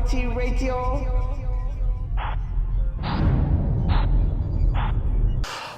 Mighty Radio.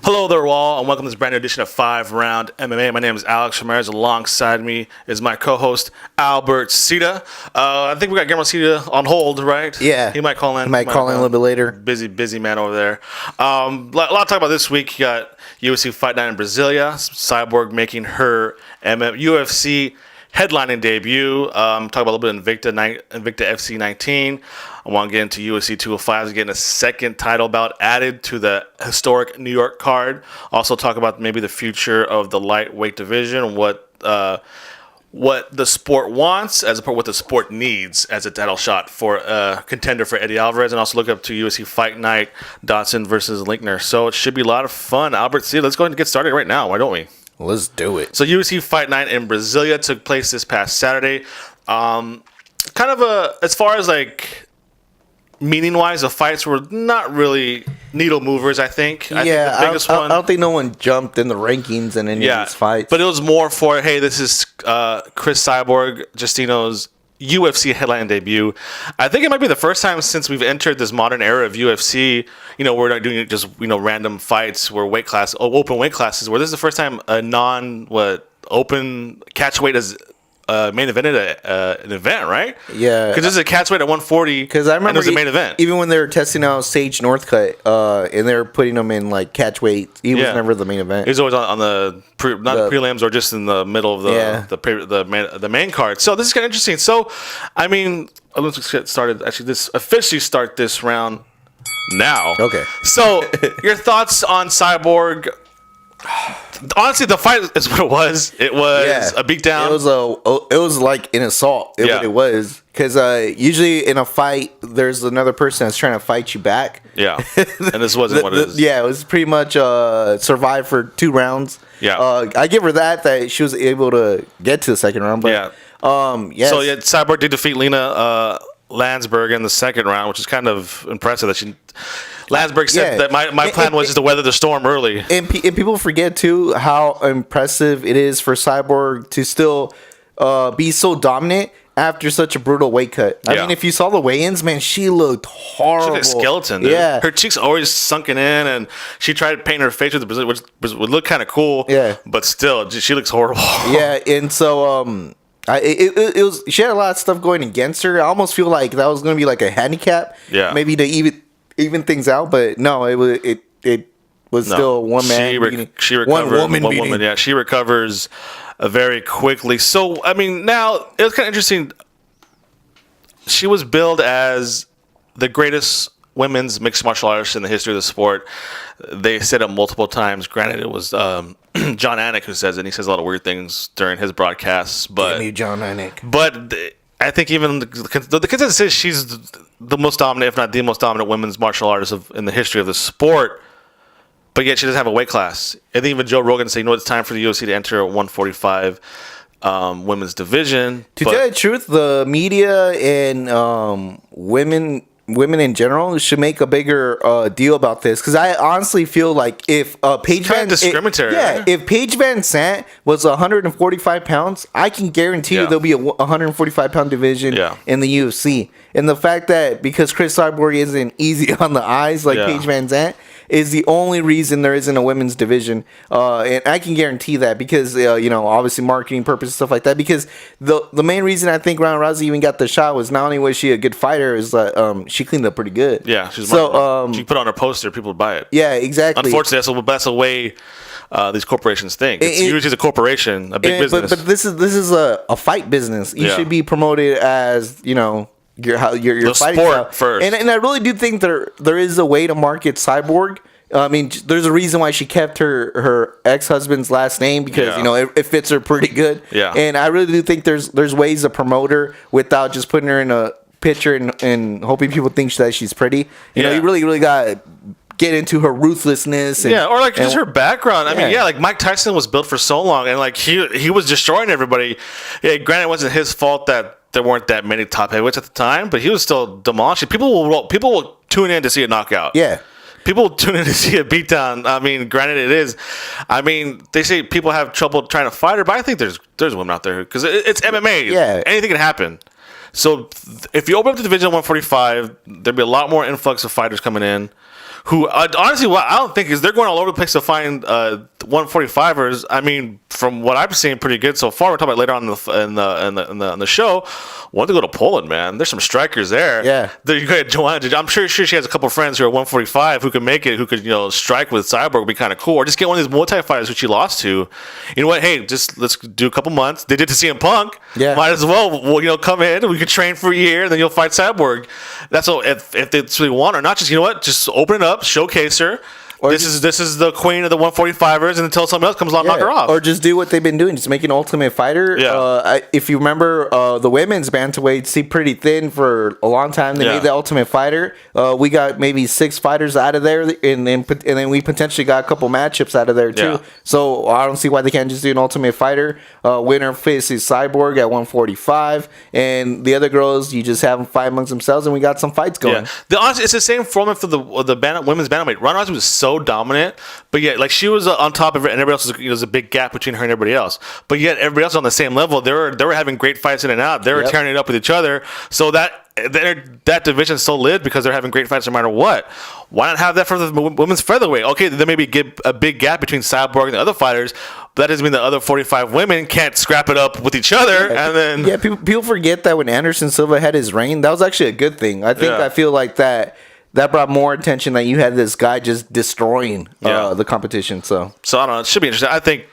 Hello there, all, and welcome to this brand new edition of 5RoundMMA. My name is Alex Ramirez. Alongside me is my co-host, Albert Cita. I think we got Guillermo Cita on hold, right? Yeah. He might call in. He might call in a little bit later. Busy man over there. A lot to talk about this week. You got UFC Fight Night in Brasilia. Cyborg making her UFC headlining debut. Talk about a little bit of Invicta FC 19. I want to get into UFC 205, getting a second title bout added to the historic New York card. Also talk about maybe the future of the lightweight division, what the sport wants as opposed to what the sport needs as a title shot for a contender for Eddie Alvarez, and also look up to UFC Fight Night, Dotson versus Linkner. So it should be a lot of fun. Albert, see, let's go ahead and get started right now. Why don't we? Let's do it. So UFC Fight Night in Brasilia took place this past Saturday. Kind of as far as like meaning-wise, the fights were not really needle movers, I think. I think the biggest one, I don't think no one jumped in the rankings in any of these fights. But it was more for, hey, this is Chris Cyborg Justino's UFC headline debut. I think it might be the first time since we've entered this modern era of UFC, we're not doing just, random fights where open weight classes, where this is the first time a open catch weight is main evented an event, right? Yeah. Because this is a catch weight at 140. Because I remember it was a main event. Even when they were testing out Sage Northcutt, and they were putting him in like catch weight, he was never the main event. He was always on the prelims or just in the middle of the main card. So this is kind of interesting. So, I mean, let's get started. Actually, start this round now. Okay. So, your thoughts on Cyborg? Honestly, the fight is what it was. It was a beatdown. It was like an assault. It was because usually in a fight, there's another person that's trying to fight you back. Yeah, and this wasn't what it is. Yeah, it was pretty much survive for 2 rounds. Yeah, I give her that she was able to get to the second round. But yes. So Cyborg did defeat Lena Landsberg in the second round, which is kind of impressive that she. Landsberg said that my plan was just to weather the storm early. And people forget, too, how impressive it is for Cyborg to still be so dominant after such a brutal weight cut. I mean, if you saw the weigh-ins, man, she looked horrible. She looked like a skeleton, dude. Yeah. Her cheeks always sunken in, and she tried to paint her face with the Brazilian, which would look kind of cool. Yeah. But still, she looks horrible. Yeah, and so... it was. She had a lot of stuff going against her. I almost feel like that was going to be like a handicap. Yeah. Maybe to even things out, but no, it was still one man. She recovered. One woman. Yeah, she recovers very quickly. So I mean, now it was kind of interesting. She was billed as the greatest women's mixed martial artist in the history of the sport. They said it multiple times. Granted, it was John Anik who says it. And he says a lot of weird things during his broadcasts. But damn you, John Anik. But I think even the consensus is she's the most dominant, if not the most dominant, women's martial artist in the history of the sport. But yet she doesn't have a weight class. I think even Joe Rogan said, it's time for the UFC to enter a 145 women's division. To tell you the truth, the media and women in general should make a bigger deal about this, because I honestly feel like if Paige if Paige Van Sant was 145 pounds, I can guarantee you there'll be a 145 pound division in the UFC. And the fact that because Chris Cyborg isn't easy on the eyes like Paige Van Sant is the only reason there isn't a women's division, and I can guarantee that because obviously marketing purposes, stuff like that. Because the main reason I think Ronda Rousey even got the shot was not only was she a good fighter, is that she cleaned up pretty good. Yeah, she put on her poster, people would buy it. Yeah, exactly. Unfortunately, that's the way these corporations think. It's usually a corporation, a big business. But this is a fight business. You should be promoted as your fighting style first. And I really do think there is a way to market Cyborg. I mean, there's a reason why she kept her ex-husband's last name, because it fits her pretty good. Yeah. And I really do think there's ways to promote her without just putting her in a picture and hoping people think that she's pretty. You really got to get into her ruthlessness. And, or just her background. I mean, like Mike Tyson was built for so long, and like he was destroying everybody. Yeah, granted, it wasn't his fault that there weren't that many top heavyweights at the time, but he was still demolishing. People will tune in to see a knockout. Yeah. People tune in to see a beatdown. I mean, granted, it is. I mean, they say people have trouble trying to fight her, but I think there's women out there because it's MMA. Yeah. Anything can happen. So if you open up the division at 145, there'd be a lot more influx of fighters coming in. Who honestly, what I don't think is they're going all over the place to find 145ers. I mean, from what I've seen, pretty good so far. We're talking about later on in the show. Want to go to Poland, man? There's some strikers there. Yeah, there you got Joanna. I'm sure she has a couple of friends who are 145 who could make it, who could strike with Cyborg would be kind of cool, or just get one of these multi-fighters which she lost to. You know what? Hey, just let's do a couple months. They did to CM Punk. Yeah, might as well. Well, come in. We could train for a year, then you'll fight Cyborg. That's all. If they really want, or not, just just open it up, showcase her. Or this is the queen of the 145ers, and until somebody else comes along, knock her off. Or just do what they've been doing, just make an Ultimate Fighter. Yeah. If you remember, the women's bantamweight seemed pretty thin for a long time. They made the Ultimate Fighter. We got maybe 6 fighters out of there, and then we potentially got a couple matchups out of there too. Yeah. So I don't see why they can't just do an Ultimate Fighter. Winner faces Cyborg at 145, and the other girls you just have them fight amongst themselves, and we got some fights going. Yeah. It's the same format for the women's bantamweight. Ronda Rousey was so dominant, but yet she was on top of it, and everybody else was, there's a big gap between her and everybody else. But yet everybody else on the same level. They were having great fights in and out. They were tearing it up with each other. So that division so lit because they're having great fights no matter what. Why not have that for the women's featherweight? Okay, then maybe get a big gap between Cyborg and the other fighters. But that doesn't mean the other 45 women can't scrap it up with each other. And then people forget that when Anderson Silva had his reign, that was actually a good thing. I feel like that brought more attention that you had this guy just destroying the competition. So I don't know. It should be interesting. I think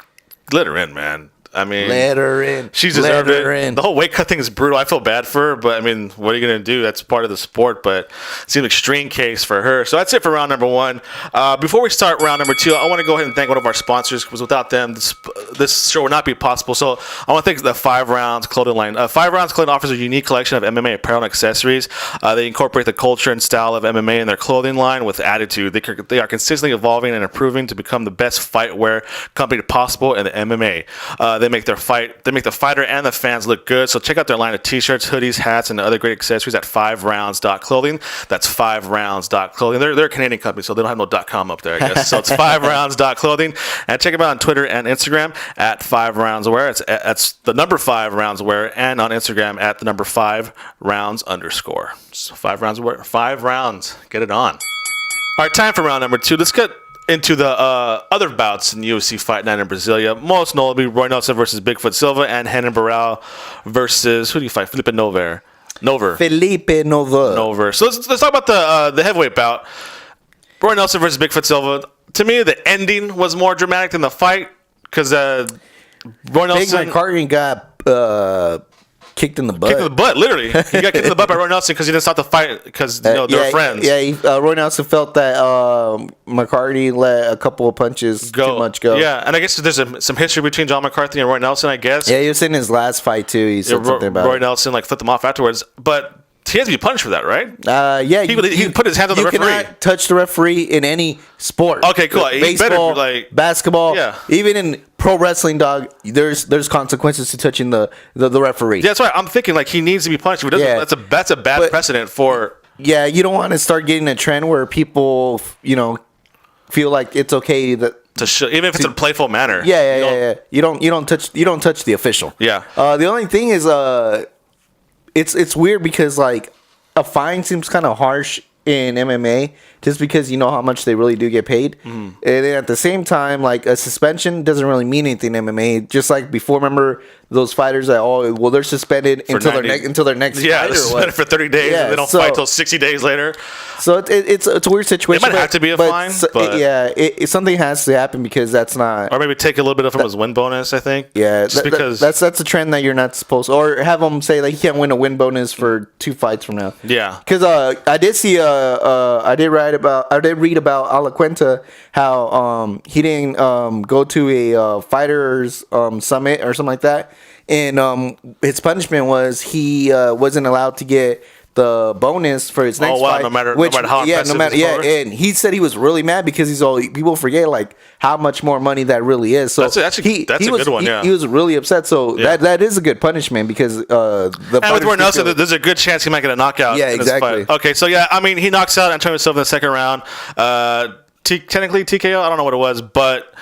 let her in, man. I mean, let her in. She's deserved it. The whole weight cut thing is brutal. I feel bad for her, but I mean, what are you going to do? That's part of the sport, but it seems an extreme case for her. So that's it for round number 1. Before we start round number 2, I want to go ahead and thank one of our sponsors, because without them, this show would not be possible. So I want to thank the 5 Rounds clothing line. 5 Rounds clothing offers a unique collection of MMA apparel and accessories. They incorporate the culture and style of MMA in their clothing line with attitude. They are consistently evolving and improving to become the best fight wear company possible in the MMA. They make the fighter and the fans look good. So check out their line of t-shirts, hoodies, hats, and other great accessories at 5rounds.clothing. That's 5rounds.clothing. They're a Canadian company, so they don't have no .com up there, I guess. So it's 5rounds.clothing. And check them out on Twitter and Instagram at 5roundswear. That's the number 5 roundswear, and on Instagram at the number 5 rounds_. So 5 roundswear. 5 rounds. Get it on. All right, time for round number 2. Let's get into the other bouts in UFC Fight Night in Brasilia. Most notably, Roy Nelson versus Bigfoot Silva, and Renan Barão versus, who do you fight? Felipe Nover. So let's talk about the heavyweight bout. Roy Nelson versus Bigfoot Silva. To me, the ending was more dramatic than the fight, because Roy Nelson... Big McCarthy got... kicked in the butt, literally. He got kicked in the butt by Roy Nelson because he didn't stop the fight because they were friends. Yeah, Roy Nelson felt that McCarthy let a couple of punches too much go. Yeah, and I guess there's some history between John McCarthy and Roy Nelson, I guess. Yeah, he was in his last fight too. He said something about Roy Nelson flipped him off afterwards, but he has to be punished for that, right? Yeah. He put his hands on the referee. You cannot touch the referee in any sport. Okay, cool. Baseball, basketball, even in pro wrestling, dog. There's consequences to touching the referee. Yeah, that's right. I'm thinking he nedes to be punished. If that's a bad precedent for. Yeah, you don't want to start getting a trend where people, feel like it's okay to show, even if it's in a playful manner. Yeah. You don't touch the official. Yeah. The only thing is it's weird because a fine seems kind of harsh in MMA just because you know how much they really do get paid. And then at the same time, a suspension doesn't really mean anything in MMA. Just like before, remember those fighters that they're suspended until their next fight. They're suspended for 30 days and they don't fight until 60 days later. So it's a weird situation. It might have to be a fine. Something has to happen because that's not. Or maybe take a little bit from his win bonus, I think. Yeah, because that's a trend that you're not supposed to. Or have them say he can't win a win bonus for 2 fights from now. Yeah. Because I did see I did read about Alaquenta how he didn't go to a fighters summit or something like that, and his punishment was he wasn't allowed to get the bonus for his next fight. No matter how impressive his score. And he said he was really mad because people forget how much more money that really is. So that's a good one. Yeah, he was really upset. So that is a good punishment because and with Roy Nelson, there's a good chance he might get a knockout. Yeah, exactly. Okay, so he knocks out Antonio Silva in the second round. Technically TKO, I don't know what it was, but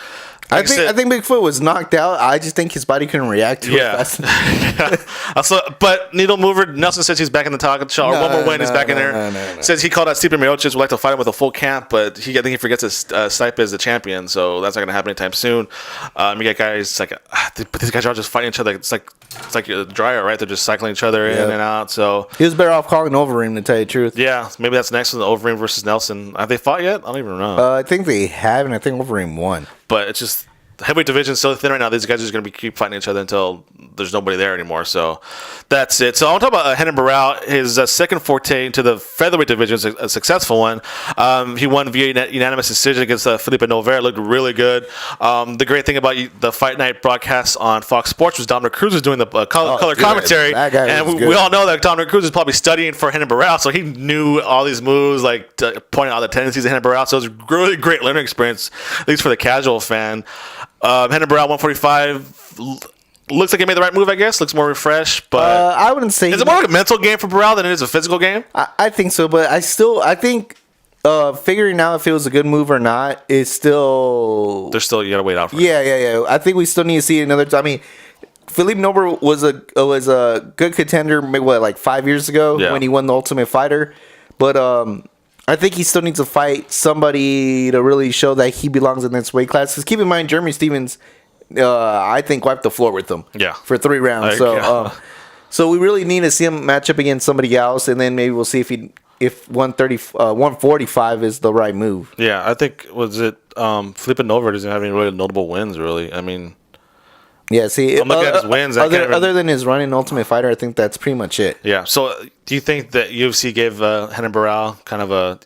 I think Bigfoot was knocked out. I just think his body couldn't react to it fast enough. Also, but needle mover Nelson says he's back in the talk show. One more win, he's back in there. No. Says he called out Stipe Miocic, would like to fight him with a full camp, but I think he forgets that Stipe is the champion, so that's not going to happen anytime soon. You get guys like, but these guys are all just fighting each other. It's like a dryer, right? They're just cycling each other in and out. So he was better off calling Overeem, to tell you the truth. Yeah, maybe that's next one, Overeem versus Nelson. Have they fought yet? I don't even know. I think they have, and I think Overeem won. But it's just the heavyweight division is so thin right now. These guys are just going to keep fighting each other until there's nobody there anymore. So that's it. So I want to talk about Renan Barão. His second forte into the featherweight division is a successful one. He won via unanimous decision against Felipe Nogueira. Looked really good. The great thing about the Fight Night broadcast on Fox Sports was Dominic Cruz was doing the color commentary. And we all know that Dominic Cruz is probably studying for Renan Barão, so he knew all these moves, like pointing out the tendencies of Renan Barão. So it was a really great learning experience, at least for the casual fan. Renan Barão 145 looks like he made the right move, I guess. Looks more refreshed, but I wouldn't say. Is it more like a mental game for Barão than it is a physical game? I think so, but I think figuring out if it was a good move or not is still. There's still, you gotta wait out for it. Yeah. I think we still need to see another. I mean, Philippe Nogueira was a good contender. Like 5 years ago when he won the Ultimate Fighter, but I think he still needs to fight somebody to really show that he belongs in this weight class. Because keep in mind, Jeremy Stephens, I think, wiped the floor with him for 3 rounds. So we really need to see him match up against somebody else, and then maybe we'll see if 145 is the right move. Yeah, I think, was it Felipe Nogueira doesn't have any really notable wins, really. I mean... Yeah, see, I'm looking at his wins. Other than his run in Ultimate Fighter, I think that's pretty much it. Yeah. So, do you think that UFC gave Renan Barão kind of a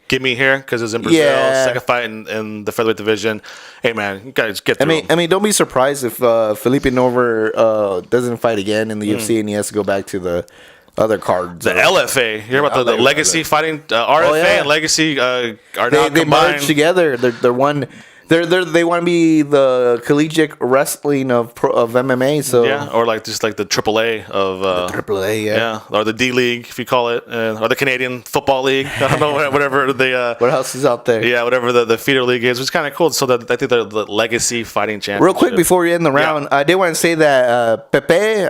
gimme here because it's in Brazil, second fight in the featherweight division? Hey, man, you guys get through. I mean, don't be surprised if Felipe Nogueira doesn't fight again in the UFC and he has to go back to the other cards. The LFA. You hear about the Legacy fighting? RFA and Legacy are now combined. They merged together. They're one. They want to be the collegiate wrestling of MMA, so or like just like the AAA of the AAA, or the D League if you call it, or the Canadian Football League. I don't know whatever the what else is out there. Yeah, whatever the feeder league is, which is kind of cool. So that I think they're the Legacy Fighting Championship. Real quick before we end the round, I did want to say that Pepe,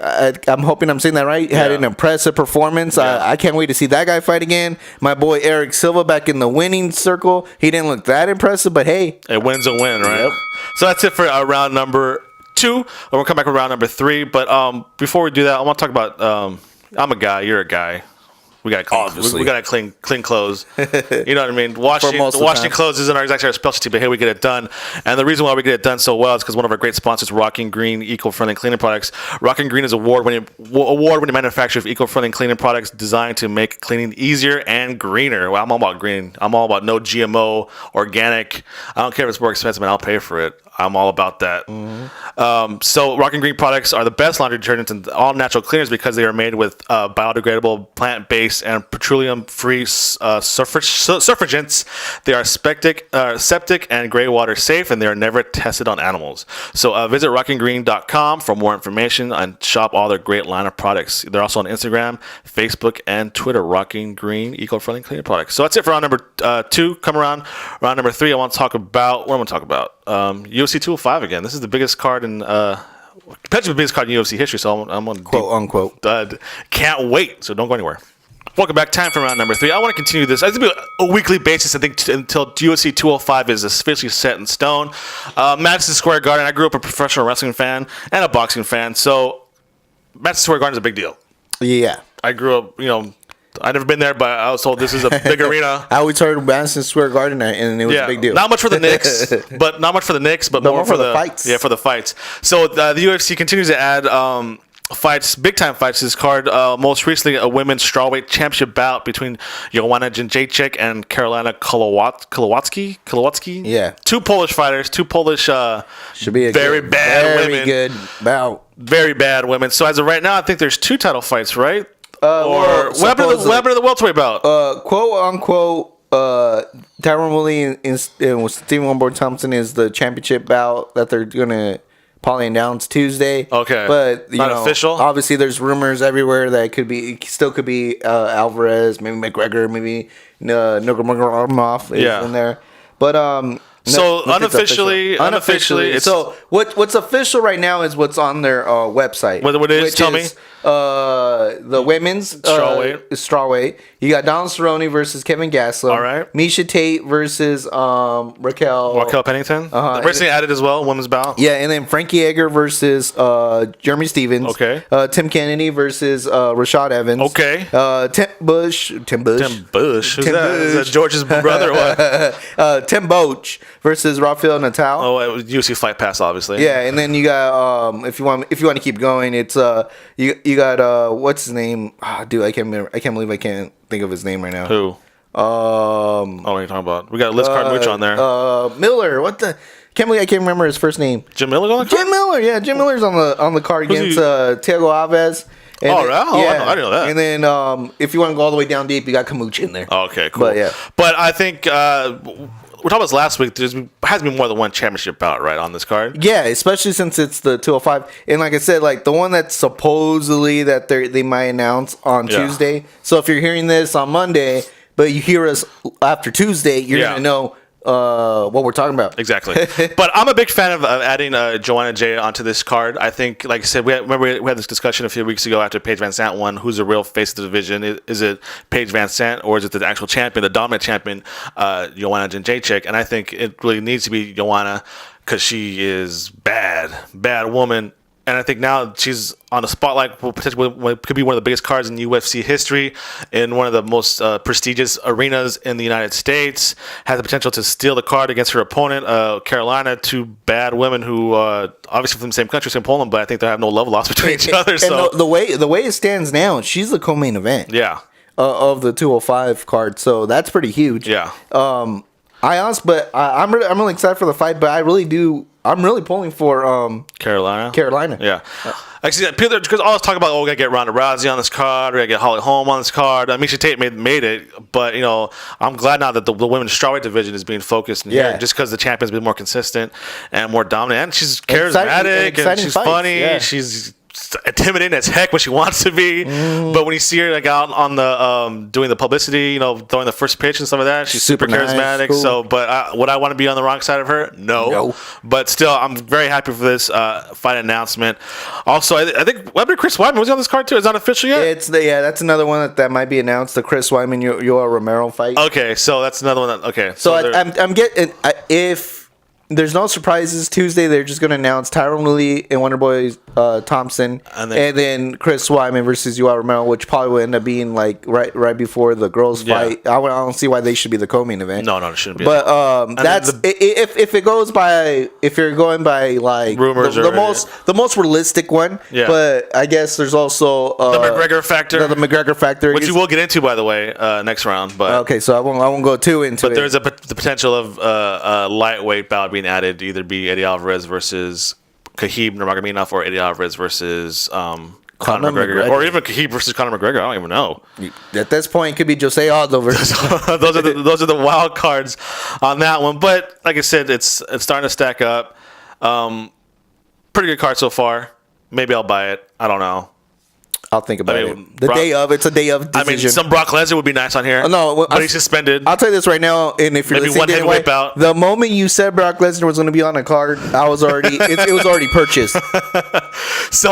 I'm hoping I'm saying that right, had an impressive performance. I can't wait to see that guy fight again. My boy Eric Silva back in the winning circle. He didn't look that impressive, but hey, it wins a win, right? Yep. So that's it for round number 2. And we'll come back with round number 3. But before we do that, I want to talk about. I'm a guy. You're a guy. We got clean clothes. You know what I mean? Washing clothes isn't exactly our specialty, but hey, we get it done. And the reason why we get it done so well is because one of our great sponsors, Rockin Green, eco-friendly cleaning products. Rockin Green is award-winning manufacturer of eco-friendly cleaning products designed to make cleaning easier and greener. Well, I'm all about green. I'm all about no GMO, organic. I don't care if it's more expensive, man. I'll pay for it. I'm all about that. Mm-hmm. So Rockin Green products are the best laundry detergents and all natural cleaners because they are made with biodegradable, plant-based, and petroleum-free surfactants. They are septic and gray water safe, and they are never tested on animals. So visit rockingreen.com for more information and shop all their great line of products. They're also on Instagram, Facebook, and Twitter. Rockin Green eco-friendly cleaning products. So that's it for round number 2. Come around round number 3. I want to talk about UFC 205 again. This is the biggest card in potentially the biggest card in UFC history. So I'm on quote unquote. Can't wait. So don't go anywhere. Welcome back. Time for round number 3. I want to continue this. It's going to be a weekly basis, I think, until UFC 205 is officially set in stone. Madison Square Garden. I grew up a professional wrestling fan and a boxing fan, so Madison Square Garden is a big deal. Yeah. I grew up, I've never been there, but I was told this is a big arena. I always heard Madison Square Garden, and it was a big deal. Not much for the Knicks, but more for the fights. Yeah, for the fights. So the UFC continues to add fights, big time fights to this card. Most recently, a women's strawweight championship bout between Joanna Jędrzejczyk and Karolina Kowalski. Yeah, 2 Polish fighters, 2 Polish should be a very bad women. Very good bout. Very bad women. So as of right now, I think there's 2 title fights, right? What happened to the welterweight bout? Quote unquote, Tyron Woodley and Stephen Wonderboy Thompson is the championship bout that they're gonna probably announce Tuesday. Okay, but not official. Obviously, there's rumors everywhere that it could be Alvarez, maybe McGregor, maybe Nurmagomedov is in there. But So unofficially, it's, so what's official right now is what's on their website. What it is? Tell me. The women's strawweight. You got Donald Cerrone versus Kevin Gastelum. All right. Misha Tate versus Raquel Pennington. Recently added as well, women's bout. Yeah, and then Frankie Edgar versus Jeremy Stevens. Okay. Tim Kennedy versus Rashad Evans. Okay. Tim Bush. Who's that? Is that George's brother or what? Tim Boach versus Rafael Natal. Oh, it was UFC Fight Pass, obviously. Yeah, and then you got if you want to keep going, it's you got what's his name? Dude, I can't believe I can't think of his name right now. Who? What are you talking about? We got Liz Carmouche on there. Miller. What the? Can't remember his first name. Jim Miller on the card? Jim Miller. Yeah, Jim Miller's on the card against Thiago Alvarez. And yeah. I didn't know that. And then if you want to go all the way down deep, you got Carmouche in there. Okay, cool. But I think we talked about this last week. There has to be more than one championship bout, right, on this card? Yeah, especially since it's the 205. And like I said, like the one that supposedly that they might announce on Tuesday. So if you're hearing this on Monday, but you hear us after Tuesday, you're going to know what we're talking about. Exactly. But I'm a big fan of adding Joanna Jay onto this card. I think, like I said, we had this discussion a few weeks ago after Paige Van Sant won. Who's the real face of the division? Is it Paige Van Sant or is it the actual champion, the dominant champion, Joanna Jędrzejczyk? And I think it really needs to be Joanna because she is bad woman. And I think now she's on the spotlight for potentially could be one of the biggest cards in UFC history in one of the most prestigious arenas in the United States. Has the potential to steal the card against her opponent, Carolina. Two bad women who obviously from the same country, same Poland, but I think they have no level loss between each other. So the way it stands now, she's the co-main event. Yeah. Of the 205 card, so that's pretty huge. Yeah. I'm really excited for the fight, but I'm really pulling for Carolina. Yeah. Actually, because I always talk about, we got to get Ronda Rousey on this card, we got to get Holly Holm on this card. Misha Tate made it, but I'm glad now that the women's strawweight division is being focused in here, just because the champion's been more consistent and more dominant. And she's charismatic and she's funny. Yeah. She's intimidating as heck when she wants to be, but when you see her like out on the doing the publicity, throwing the first pitch and stuff like that, she's super charismatic. Cool. So, but would I want to be on the wrong side of her? No. But still, I'm very happy for this fight announcement. Also, I think Chris Weidman was he on this card too. Is that official yet? That's another one that might be announced. The Chris Weidman Yoel Romero fight. Okay, so that's another one. So I'm getting if. There's no surprises. Tuesday, they're just going to announce Tyron Woodley and Wonderboy Thompson, and then Chris Weidman versus Yoel Romero, which probably will end up being like right before the girls' fight. I don't see why they should be the co-main event. No, it shouldn't be. But that's if it goes by if you're going by like rumors, the most realistic one. Yeah. But I guess there's also the McGregor factor. The McGregor factor, which we will get into, by the way, next round. But okay, so I won't go too into it. But there's the potential of a lightweight bout being added to either be Eddie Alvarez versus Khabib Nurmagomedov or Eddie Alvarez versus Conor McGregor, or even Khabib versus Conor McGregor. I don't even know. At this point, it could be Jose Aldo versus. those are the wild cards on that one. But like I said, it's starting to stack up. Pretty good card so far. Maybe I'll buy it. I don't know. I'll think about it. It's a day of decision. Some Brock Lesnar would be nice on here. No, but he's suspended. I'll tell you this right now, and if you're maybe one heavyweight bout. The moment you said Brock Lesnar was going to be on a card, I was already it was already purchased. So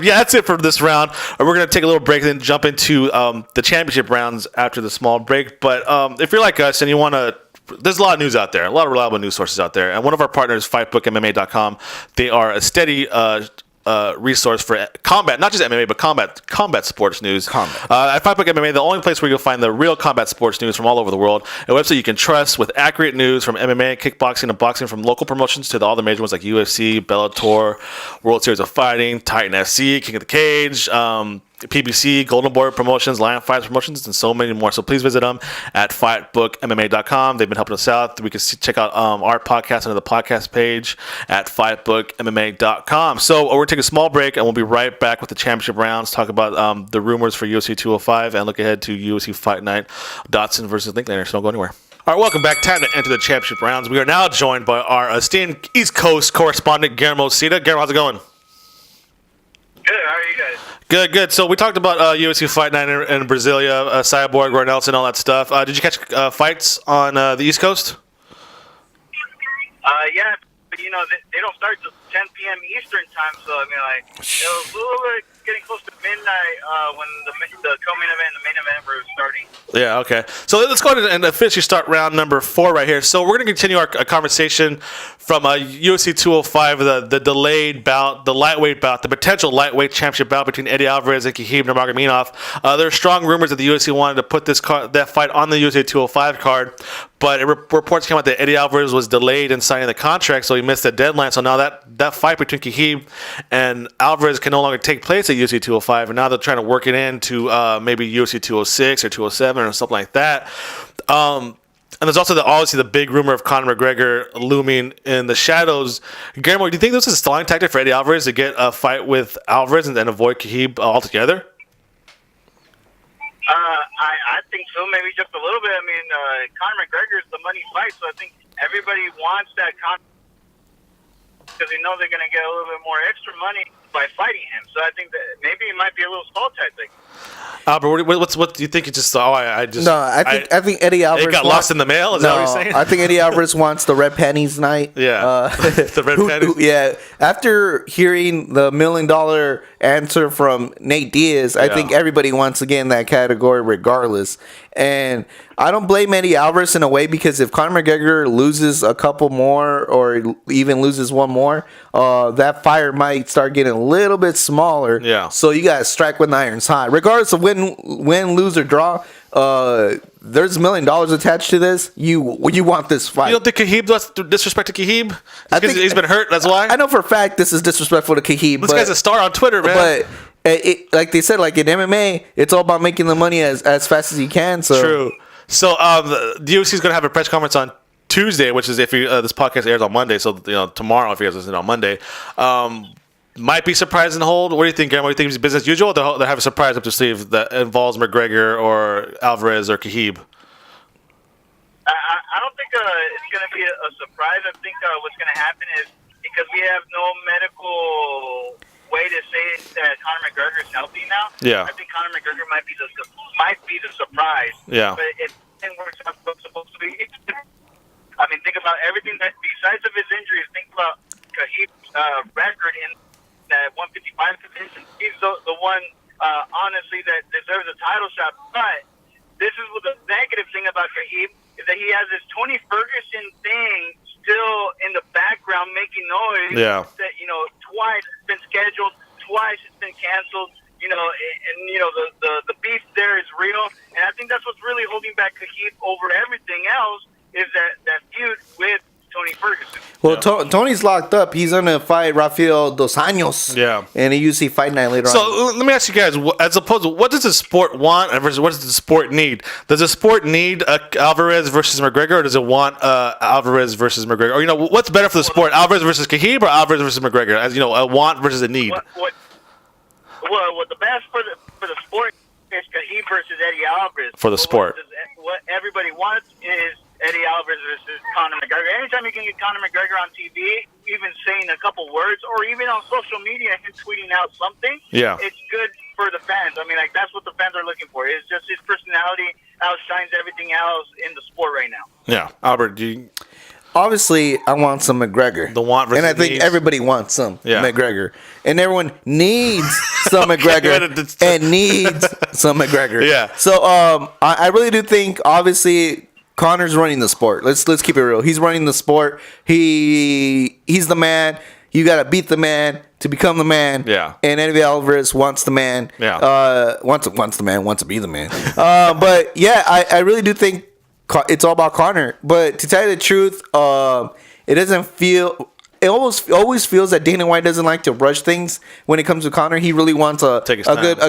that's it for this round. We're going to take a little break and then jump into the championship rounds after the small break. But if you're like us and you want to. There's a lot of news out there, a lot of reliable news sources out there, and one of our partners, FightBookMMA.com, they are a steady resource for combat, not just MMA, but combat sports news. At FiveBook MMA, the only place where you'll find the real combat sports news from all over the world. A website you can trust with accurate news from MMA, kickboxing, and boxing, from local promotions to all the major ones like UFC, Bellator, World Series of Fighting, Titan FC, King of the Cage, PBC, Golden Boy Promotions, Lion Fights Promotions, and so many more. So please visit them at FightBookMMA.com. They've been helping us out. We can check out our podcast under the podcast page at FightBookMMA.com. So we're going to take a small break, and we'll be right back with the championship rounds, talk about the rumors for UFC 205, and look ahead to UFC Fight Night, Dotson versus Linklater. So don't go anywhere. All right, welcome back. Time to enter the championship rounds. We are now joined by our esteemed East Coast correspondent, Guillermo Cita. Guillermo, how's it going? Good. How are you guys? Good. So we talked about UFC Fight Night in Brasilia, Cyborg, Nelson, all that stuff. Did you catch fights on the East Coast? Yeah, but they don't start till 10 p.m. Eastern time, so I mean, like, it was a little bit getting close to midnight when the co-main event and the main event were starting. Yeah, okay. So let's go ahead and officially start round number 4 right here. So we're going to continue our conversation from UFC 205, the delayed bout, the lightweight bout, the potential lightweight championship bout between Eddie Alvarez and Khabib Nurmagomedov. There are strong rumors that the UFC wanted to put that fight on the UFC 205 card, but reports came out that Eddie Alvarez was delayed in signing the contract, so he missed the deadline. So now that fight between Khabib and Alvarez can no longer take place at UFC 205, and now they're trying to work it into maybe UFC 206 or 207 or something like that. And there's also obviously the big rumor of Conor McGregor looming in the shadows. Guillermo, do you think this is a stalling tactic for Eddie Alvarez to get a fight with Alvarez and then avoid Khabib altogether? I think so, maybe just a little bit. I mean, Conor McGregor is the money fight, so I think everybody wants that because they know they're going to get a little bit more extra money by fighting him. So I think that maybe it might be a little stall tactic. Albert, what do you think? You just I think Eddie Alvarez it got lost in the mail. Is that what you're saying? I think Eddie Alvarez wants the red panties night. Yeah, the red panties. Yeah, after hearing the $1 million answer from Nate Diaz, I think everybody wants to get in that category regardless. And I don't blame Eddie Alvarez in a way, because if Conor McGregor loses a couple more or even loses one more, that fire might start getting a little bit smaller. Yeah. So you got to strike when the iron's hot. Regardless of win, lose, or draw, there's $1 million attached to this. You want this fight. You don't think Khabib does disrespect to Khabib? Because he's been hurt, that's why? I know for a fact this is disrespectful to Khabib. This guy's a star on Twitter, man. But like they said, like in MMA, it's all about making the money as fast as you can. So. True. So the UFC is going to have a press conference on Tuesday, which is if this podcast airs on Monday. So tomorrow, if you guys listen on Monday, might be surprise and hold. What do you think, Graham? What do you think is business usual? Or they have a surprise up their sleeve that involves McGregor or Alvarez or Khabib? I don't think it's going to be a surprise. I think what's going to happen is, because we have no medical way to say that Conor McGregor is healthy now. Yeah. I think Conor McGregor might be the surprise. Yeah. But if it works out what's supposed to be, I mean, think about everything that besides of his injuries. Think about Khabib's record in that 155 division. He's the one, honestly, that deserves a title shot. But this is what the negative thing about Khabib is, that he has this Tony Ferguson thing still in the background making noise. Yeah. That twice it's been scheduled, twice it's been canceled. And the beef there is real, and I think that's what's really holding back Khabib over everything else, is that feud with Tony Ferguson. Well, Tony's locked up. He's going to fight Rafael Dos Anjos. Yeah. And a UFC Fight Night later on. So let me ask you guys, as opposed to what does the sport want versus what does the sport need? Does the sport need Alvarez versus McGregor, or does it want Alvarez versus McGregor? Or, what's better for the sport, Alvarez versus Khabib or Alvarez versus McGregor? As a want versus a need. What the best for the sport is Khabib versus Eddie Alvarez. For the sport. What everybody wants is Eddie Alvarez versus Conor McGregor. Anytime you can get Conor McGregor on TV, even saying a couple words, or even on social media, him tweeting out something, it's good for the fans. I mean, like, that's what the fans are looking for. It's just his personality outshines everything else in the sport right now. Yeah. Albert, obviously, I want some McGregor. The want versus and I think needs. Everybody wants some McGregor. And everyone needs some McGregor and needs some McGregor. Yeah. So I really do think, obviously, Conor's running the sport. Let's keep it real. He's running the sport. He's the man. You got to beat the man to become the man. Yeah. And Eddie Alvarez wants the man. Yeah. Wants the man. Wants to be the man. But yeah, I really do think it's all about Conor. But to tell you the truth, it doesn't feel. It always feels that Dana White doesn't like to rush things when it comes to Conor. He really wants a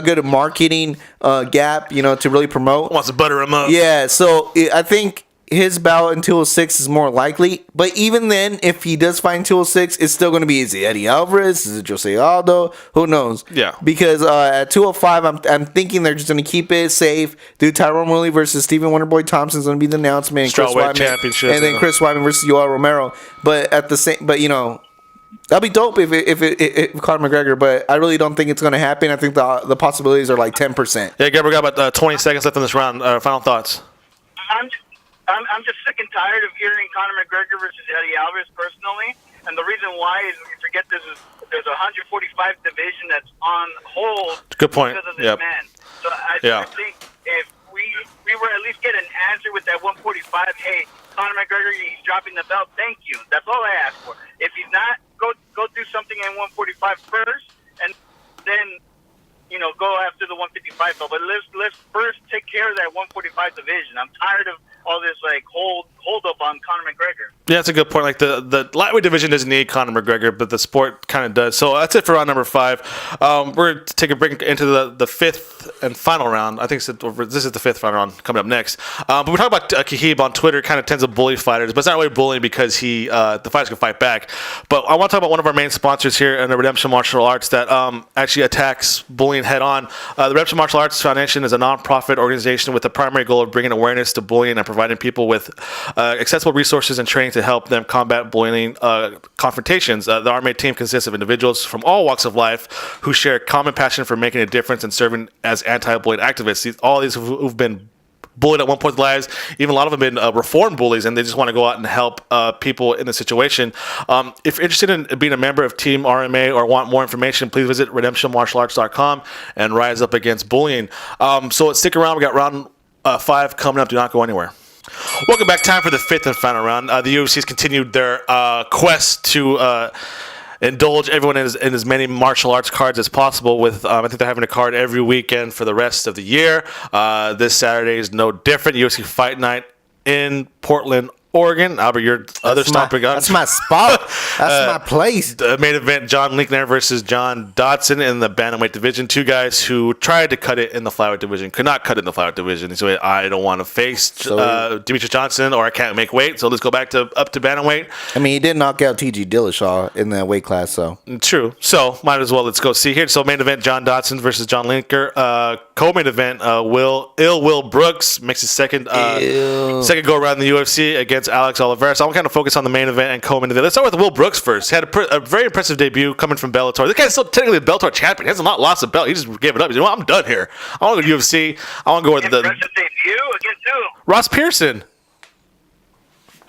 good marketing gap, to really promote. Wants to butter him up. Yeah, so I think his bout in 206 is more likely. But even then, if he does fight in 206, it's still going to be, is it Eddie Alvarez? Is it Jose Aldo? Who knows? Yeah. Because at 205, I'm thinking they're just going to keep it safe. Do Tyrone Woodley versus Stephen Wonderboy Thompson is going to be the announcement. Strawweight championship. And then Chris Weidman versus Yoel Romero. But that'd be dope if Conor McGregor, but I really don't think it's going to happen. I think the possibilities are like 10%. Yeah, Gabriel, got about 20 seconds left in this round. Final thoughts. I'm just sick and tired of hearing Conor McGregor versus Eddie Alvarez personally. And the reason why is, we forget there's a 145 division that's on hold. Good point. Because of this man. So I think if we were at least get an answer with that 145, hey, Conor McGregor, he's dropping the belt. Thank you. That's all I ask for. If he's not, go do something in 145 first, and then go after the 155 belt. But let's first take care of that 145 division. I'm tired of all this hold up on Conor McGregor. Yeah, that's a good point. Like the lightweight division doesn't need Conor McGregor, but the sport kind of does. So that's it for round number 5. We're going to take a break into the fifth and final round. I think this is the fifth final round coming up next. But we're talking about Khabib on Twitter. Kind of tends to bully fighters, but it's not really bullying because the fighters can fight back. But I want to talk about one of our main sponsors here in the Redemption Martial Arts that actually attacks bullying head on. The Redemption Martial Arts Foundation is a non-profit organization with the primary goal of bringing awareness to bullying and providing people with accessible resources and training to help them combat bullying confrontations. The RMA team consists of individuals from all walks of life who share a common passion for making a difference and serving as anti-bullying activists. All these who've been bullied at one point in their lives, even a lot of them have been reformed bullies, and they just want to go out and help people in the situation. If you're interested in being a member of Team RMA or want more information, please visit redemptionmartialarts.com and rise up against bullying. So let's stick around. We got round 5 coming up. Do not go anywhere. Welcome back. Time for the fifth and final round. The UFC has continued their quest to indulge everyone in as many martial arts cards as possible. With I think they're having a card every weekend for the rest of the year. This Saturday is no different. UFC Fight Night in Portland, Oregon. Albert, your other stomping gun. That's my spot. That's my place. The main event, John Linkner versus John Dodson in the bantamweight division. Two guys who tried to cut it in the flyweight division, could not cut it in the flyweight division. So I don't want to face Demetrius Johnson, or I can't make weight. So let's go back up to bantamweight. I mean, he did knock out T.G. Dillashaw in that weight class, so. True. So might as well let's go see here. So main event, John Dodson versus John Linkner. Co-main event, Will Brooks makes his second go around in the UFC against Alex Alvarez. So I'm kind of focused on the main event and co-main event. Let's start with Will Brooks first. He had a very impressive debut coming from Bellator. This guy's still technically the Bellator champion. He has not lost a belt. He just gave it up. He said, I'm done here. I want to go to UFC. I want to go with the impressive debut against who? Ross Pearson.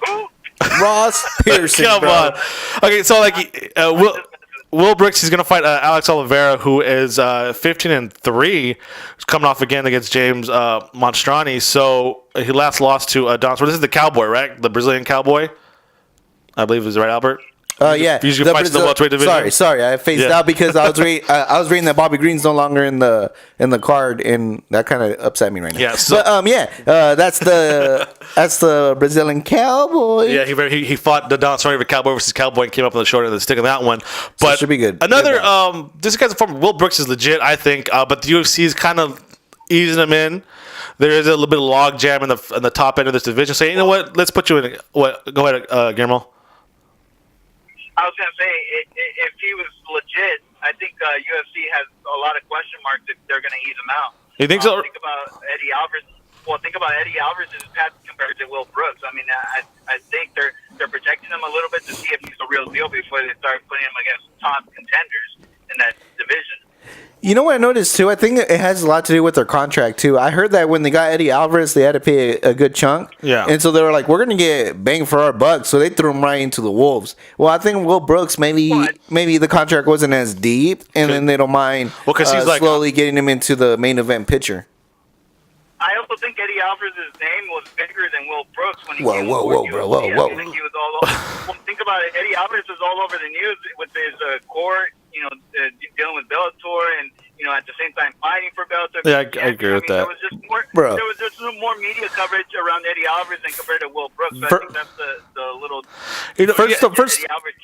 Who? Ross Pearson. Come on. Okay, so Will Brooks, he's going to fight Alex Oliveira, who is 15-3, coming off again against James Monstrani. So he last lost to Don. So this is the Cowboy, right? The Brazilian Cowboy, I believe is right, Albert. Yeah. He usually fights in the welterweight division. Sorry, I phased out because I was reading that Bobby Green's no longer in the card, and that kind of upset me right now. Yeah. So, but that's the Brazilian Cowboy. Yeah, he fought the Don Cerrone Cowboy versus Cowboy and came up on the short end of the stick on that one. But so it should be good. Another this guy's former Will Brooks is legit, I think, but the UFC is kind of easing him in. There is a little bit of log jam in the top end of this division. So you know what? Let's put you in. What? Go ahead, Guillermo. I was going to say, if he was legit, I think UFC has a lot of question marks if they're going to ease him out. You think so? Think about Eddie Alvarez. Well, think about Eddie Alvarez's path compared to Will Brooks. I mean, I think they're projecting him a little bit to see if he's the real deal before they start putting him against top contenders in that division. You know what I noticed too? I think it has a lot to do with their contract too. I heard that when they got Eddie Alvarez, they had to pay a good chunk. Yeah. And so they were like, we're going to get bang for our buck. So they threw him right into the wolves. Well, I think Will Brooks, maybe the contract wasn't as deep, and then they don't mind slowly getting him into the main event picture. I also think Eddie Alvarez's name was bigger than Will Brooks when he came over. Whoa. I think he was all over. Well, think about it. Eddie Alvarez was all over the news with his court, dealing with Bellator and, at the same time fighting for Bellator. Yeah, I agree with that. There was just more media coverage around Eddie Alvarez than compared to Will Brooks. So I think that's the little.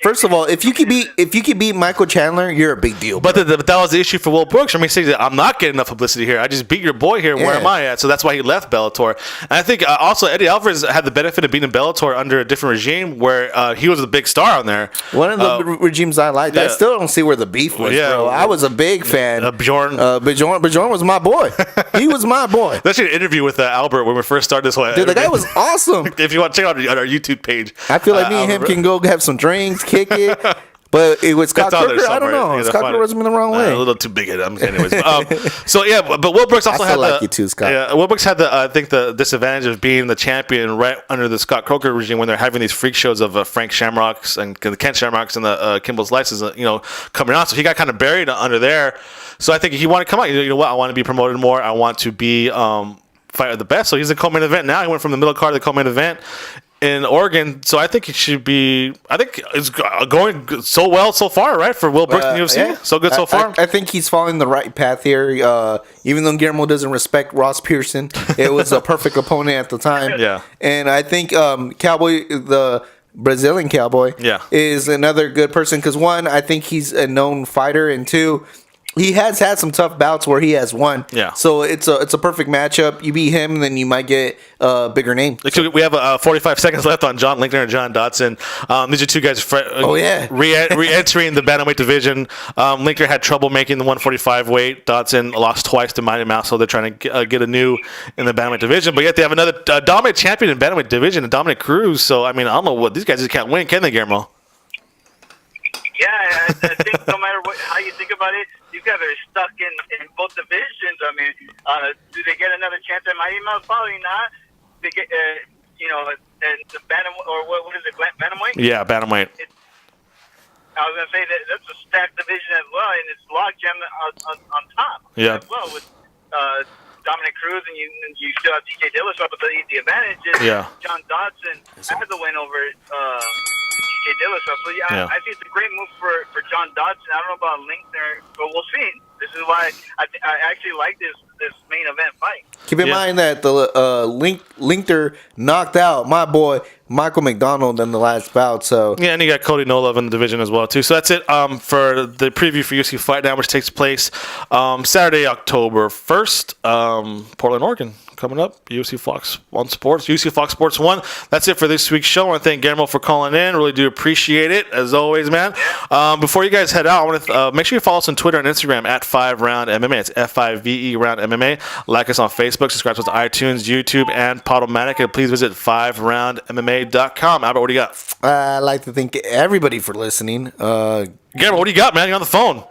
First of all, if you can beat Michael Chandler, you're a big deal. But that was the issue for Will Brooks. I mean, I'm not getting enough publicity here. I just beat your boy here. Yeah. Where am I at? So that's why he left Bellator. And I think also Eddie Alvarez had the benefit of being in Bellator under a different regime where he was a big star on there. One of the regimes I liked. Yeah. I still don't see where the beef was, bro. I was a big fan. Bjorn was my boy. He was my boy. That's an interview with Albert when we first started this whole. Dude, the guy was awesome. If you want to check out our YouTube page, I feel like me and him can go have some drinks, kick it. But it was Scott Coker. I don't know. Scott Coker wasn't in the wrong way. A little too big at him, anyways. But Will Brooks also had like you too, Scott. Yeah, Will Brooks had I think the disadvantage of being the champion right under the Scott Coker regime when they're having these freak shows of Frank Shamrocks and the Ken Shamrocks and the Kimball Slices, coming on. So he got kind of buried under there. So I think he wanted to come out. You know what? I want to be promoted more. I want to be fight at the best. So he's a co-main event now. He went from the middle card to the co-main event in Oregon. So I think it should be. I think it's going so well so far, right? For Will Brooks in the UFC, yeah. So good so far. I think he's following the right path here. Even though Guillermo doesn't respect Ross Pearson, it was a perfect opponent at the time. Yeah, and I think Cowboy, the Brazilian Cowboy, is another good person because one, I think he's a known fighter, and two, he has had some tough bouts where he has won. Yeah. So it's a perfect matchup. You beat him, then you might get a bigger name. We have 45 seconds left on John Linkner and John Dodson. These are two guys re-entering the bantamweight division. Linkner had trouble making the 145 weight. Dodson lost twice to Mighty Mouse, so they're trying to get a new in the bantamweight division. But yet they have another dominant champion in bantamweight division, Dominic Cruz. So, I mean, I don't know what these guys just can't win, can they, Guillermo? Yeah, I think no matter how you think about it, these guys are stuck in both divisions. I mean, do they get another chance at Mighty Mouse? Probably not. They get, and the bantam, or what is it, bantamweight? Yeah, bantamweight. I was gonna say that's a stacked division as well, and it's logjam on top. Yeah. As well with Dominic Cruz, and you still have TJ Dillashaw, but the advantage is John Dodson has a win over TJ Dillashaw. So I think it's a great move for John Dodson. I don't know about Linkner, but we'll see. This is why I actually like this main event fight. Keep in mind that the Linkner knocked out my boy Michael McDonald in the last bout. So yeah, and you got Cody Nolov in the division as well too. So that's it for the preview for UFC Fight Now, which takes place Saturday, October 1st, Portland, Oregon. Coming up, UFC Fox 1 Sports, UFC Fox Sports 1. That's it for this week's show. I want to thank Guillermo for calling in. Really do appreciate it, as always, man. Before you guys head out, I want to make sure you follow us on Twitter and Instagram at FiveRoundMMA. It's FIVE Round MMA. Like us on Facebook, subscribe to us on iTunes, YouTube, and Podomatic. And please visit FiveRoundMMA.com. Albert, what do you got? I'd like to thank everybody for listening. Guillermo, what do you got, man? You're on the phone.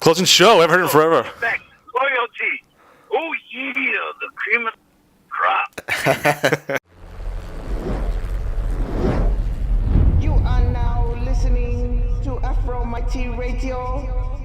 Closing show. I haven't heard it in forever. Loyalty. Oh, yeah, the cream of the crop. You are now listening to FRMMA Radio.